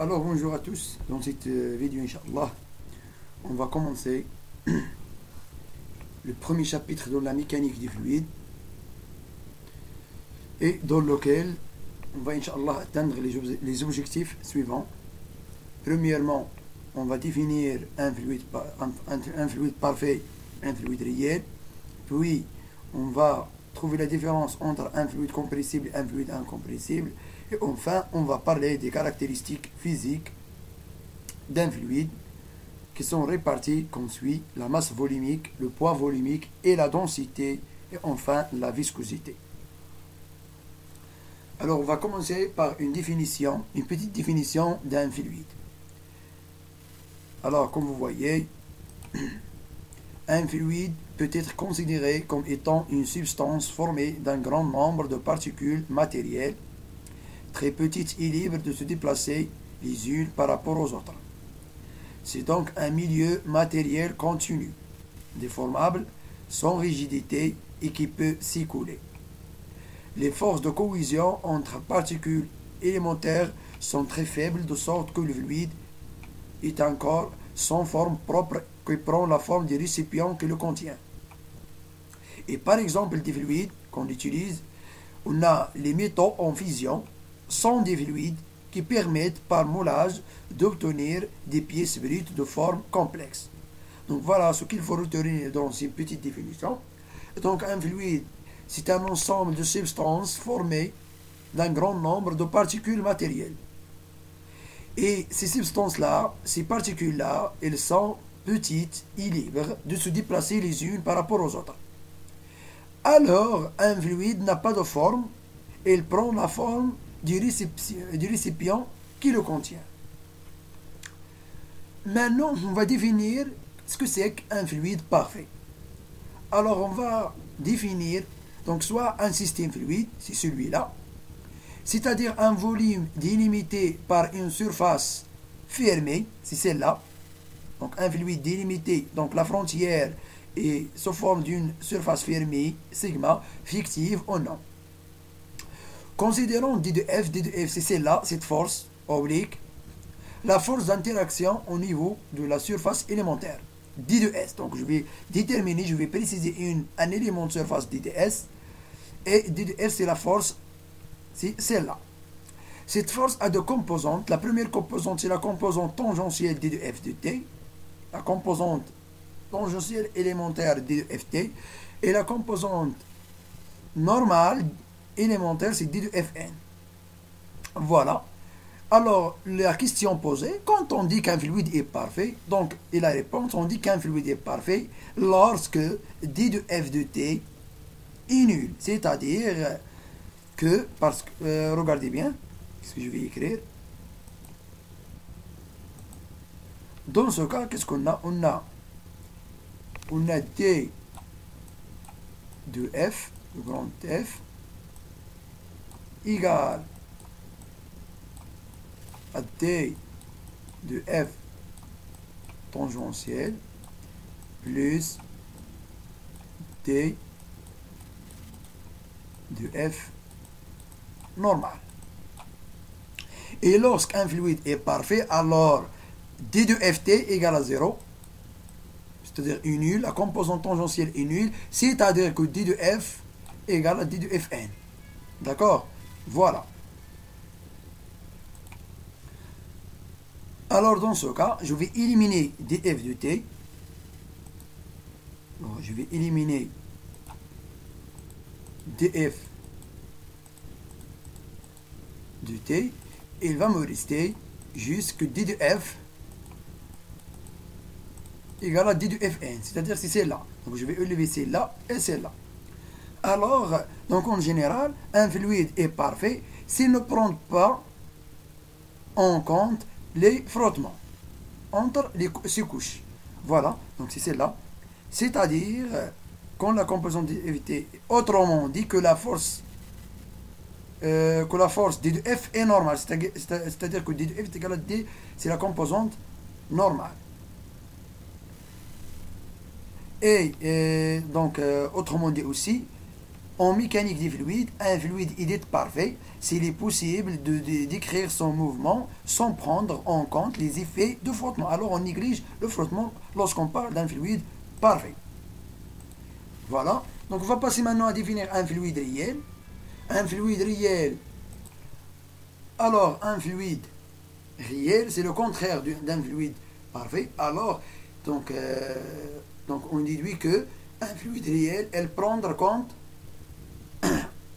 Alors bonjour à tous, dans cette vidéo Inch'Allah, on va commencer le premier chapitre de la mécanique des fluides et dans lequel on va Inch'Allah atteindre les objectifs suivants. Premièrement, on va définir un fluide parfait et un fluide réel, puis on va trouver la différence entre un fluide compressible et un fluide incompressible. Et enfin, on va parler des caractéristiques physiques d'un fluide qui sont réparties comme suit: la masse volumique, le poids volumique et la densité, et enfin la viscosité. Alors, on va commencer par une petite définition d'un fluide. Alors, comme vous voyez, un fluide peut être considéré comme étant une substance formée d'un grand nombre de particules matérielles, très petites et libres de se déplacer les unes par rapport aux autres. C'est donc un milieu matériel continu, déformable, sans rigidité et qui peut s'écouler. Les forces de cohésion entre particules élémentaires sont très faibles, de sorte que le fluide est un corps sans forme propre qui prend la forme du récipient qui le contient. Et par exemple, des fluides qu'on utilise, on a les métaux en fusion, sont des fluides qui permettent par moulage d'obtenir des pièces brutes de forme complexe. Donc voilà ce qu'il faut retenir dans ces petites définitions. Donc un fluide, c'est un ensemble de substances formées d'un grand nombre de particules matérielles. Et ces substances-là, ces particules-là, elles sont petites et libres de se déplacer les unes par rapport aux autres. Alors, un fluide n'a pas de forme, il prend la forme du récipient qui le contient. Maintenant, on va définir ce que c'est qu'un fluide parfait. Alors, on va définir donc soit un système fluide, c'est celui-là, c'est-à-dire un volume délimité par une surface fermée, c'est celle-là. Donc un fluide délimité, donc la frontière est sous forme d'une surface fermée, sigma, fictive ou non. Considérons D de F, c'est celle-là, cette force oblique, la force d'interaction au niveau de la surface élémentaire, D de S. Donc je vais déterminer, je vais préciser un élément de surface D de S, et D de F c'est la force, c'est celle-là. Cette force a deux composantes. La première composante, c'est la composante tangentielle D de F de T, la composante tangentielle élémentaire D de Ft, et la composante normale élémentaire, c'est D de Fn. Voilà. Alors, la question posée, quand on dit qu'un fluide est parfait, donc, et la réponse, on dit qu'un fluide est parfait lorsque D de F de T est nul. C'est-à-dire que, parce que, regardez bien, ce que je vais écrire. Dans ce cas, qu'est-ce qu'on a? On a D de F, le grand F, égale à D de F tangentiel plus D de F normal. Et lorsqu'un fluide est parfait, alors D de Ft égale à 0, c'est-à-dire est nul, la composante tangentielle est nulle, c'est-à-dire que D de F égale à D de Fn. D'accord? Voilà. Alors dans ce cas, je vais éliminer df de t. Alors, je vais éliminer df de t. Il va me rester juste que d de f égale à d de fn. C'est-à-dire c'est celle-là. Donc je vais élever celle-là et celle-là. Alors, donc en général, un fluide est parfait s'il ne prend pas en compte les frottements entre ces couches. Voilà, donc c'est celle-là. C'est-à-dire, quand la composante d'éviter, autrement dit que la force d de f est normale, c'est-à-dire que d de f est égal à d, c'est la composante normale. Et donc, autrement dit aussi, En mécanique des fluides, un fluide il est parfait s'il est possible de décrire son mouvement sans prendre en compte les effets de frottement. Alors on néglige le frottement lorsqu'on parle d'un fluide parfait. Voilà. Donc on va passer maintenant à définir un fluide réel. Un fluide réel. Alors un fluide réel, c'est le contraire d'un fluide parfait. Alors, donc on déduit que un fluide réel, elle prendra compte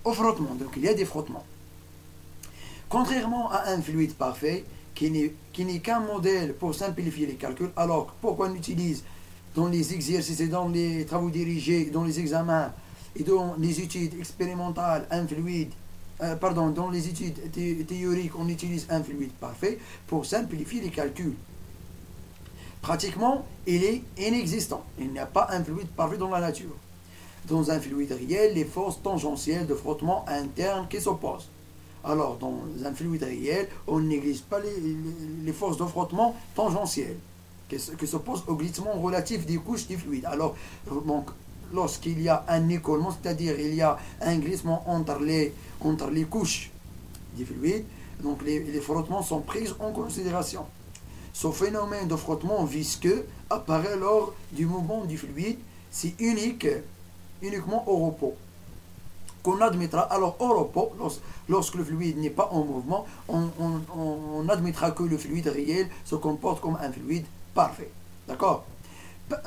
au frottement. Donc il y a des frottements. Contrairement à un fluide parfait, qui n'est qu'un modèle pour simplifier les calculs, alors pourquoi on utilise dans les exercices et dans les travaux dirigés, dans les examens et dans les études expérimentales, un fluide, dans les études théoriques, on utilise un fluide parfait pour simplifier les calculs. Pratiquement, il est inexistant. Il n'y a pas un fluide parfait dans la nature. Dans un fluide réel, les forces tangentielles de frottement internes qui s'opposent. Alors, dans un fluide réel, on néglige pas les forces de frottement tangentielles qui s'opposent au glissement relatif des couches du fluide. Alors, donc, lorsqu'il y a un écoulement, c'est-à-dire il y a un glissement entre les couches du fluide, donc les frottements sont pris en considération. Ce phénomène de frottement visqueux apparaît lors du mouvement du fluide. C'est uniquement au repos qu'on admettra. Alors au repos, lorsque le fluide n'est pas en mouvement, on admettra que le fluide réel se comporte comme un fluide parfait. D'accord?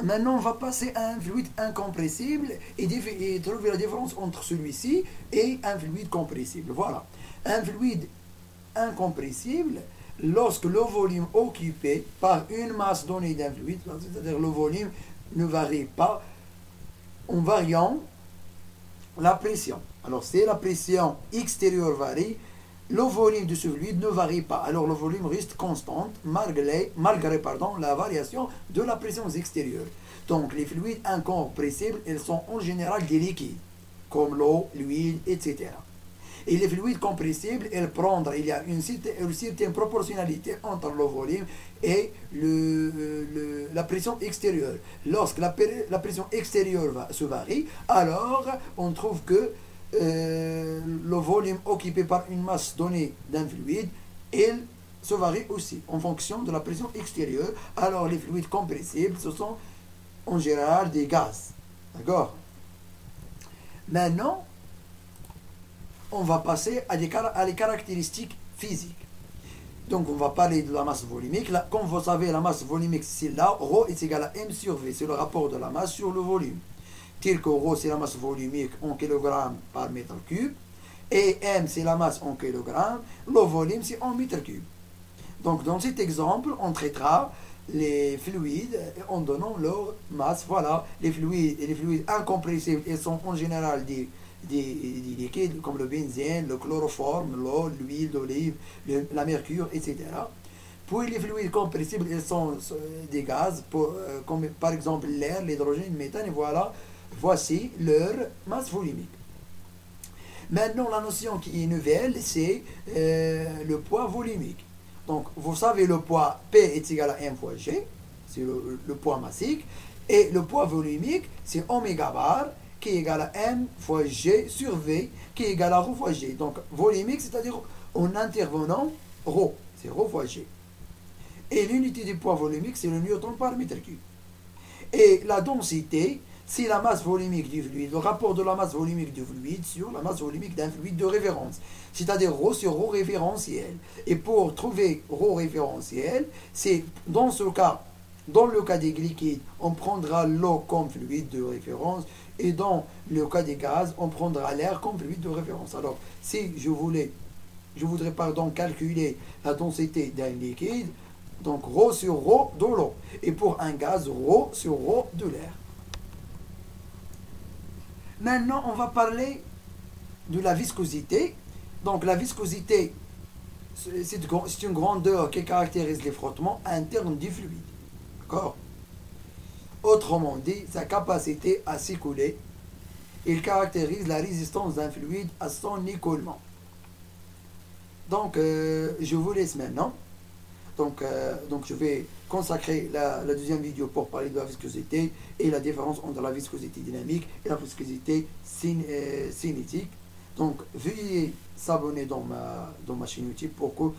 Maintenant, on va passer à un fluide incompressible et trouver la différence entre celui-ci et un fluide compressible. Voilà. Un fluide incompressible, lorsque le volume occupé par une masse donnée d'un fluide, c'est-à-dire le volume ne varie pas en variant la pression. Alors, si la pression extérieure varie, le volume de ce fluide ne varie pas. Alors, le volume reste constant malgré la variation de la pression extérieure. Donc, les fluides incompressibles, ils sont en général des liquides, comme l'eau, l'huile, etc. Et les fluides compressibles, il y a une certaine proportionnalité entre le volume et la pression extérieure. Lorsque la pression extérieure se varie, alors on trouve que le volume occupé par une masse donnée d'un fluide, il se varie aussi en fonction de la pression extérieure. Alors les fluides compressibles, ce sont en général des gaz. D'accord? Maintenant, on va passer à les caractéristiques physiques. Donc on va parler de la masse volumique. Là, comme vous savez, la masse volumique, c'est là, ρ est égal à m sur v. C'est le rapport de la masse sur le volume. Tel que ρ, c'est la masse volumique en kg par mètre cube. Et m, c'est la masse en kg. Le volume, c'est en mètre cube. Donc dans cet exemple, on traitera les fluides en donnant leur masse. Voilà, les fluides incompressibles, ils sont en général des liquides comme le benzène, le chloroforme, l'eau, l'huile d'olive, la mercure, etc. Puis les fluides compressibles, ils sont des gaz, comme par exemple l'air, l'hydrogène, le méthane, et voilà, voici leur masse volumique. Maintenant, la notion qui est nouvelle, c'est le poids volumique. Donc, vous savez, le poids P est égal à M fois G, c'est le poids massique, et le poids volumique, c'est oméga bar, qui est égal à M fois G sur V, qui est égal à ρ fois G. Donc, volumique, c'est-à-dire en intervenant ρ, c'est ρ fois G. Et l'unité du poids volumique, c'est le newton par mètre cube. Et la densité, c'est la masse volumique du fluide, le rapport de la masse volumique du fluide sur la masse volumique d'un fluide de référence, c'est-à-dire ρ sur ρ référentiel. Et pour trouver ρ référentiel, c'est dans ce cas, dans le cas des liquides, on prendra l'eau comme fluide de référence, et dans le cas des gaz, on prendra l'air comme fluide de référence. Alors, si je voudrais calculer la densité d'un liquide, donc ρ sur ρ de l'eau, et pour un gaz, ρ sur ρ de l'air. Maintenant, on va parler de la viscosité. Donc, la viscosité, c'est une grandeur qui caractérise les frottements internes du fluide. D'accord? Autrement dit, sa capacité à s'écouler. Il caractérise la résistance d'un fluide à son écoulement. Donc, je vous laisse maintenant. Donc je vais consacrer la deuxième vidéo pour parler de la viscosité et la différence entre la viscosité dynamique et la viscosité cinétique. Donc veuillez s'abonner dans ma chaîne YouTube pour que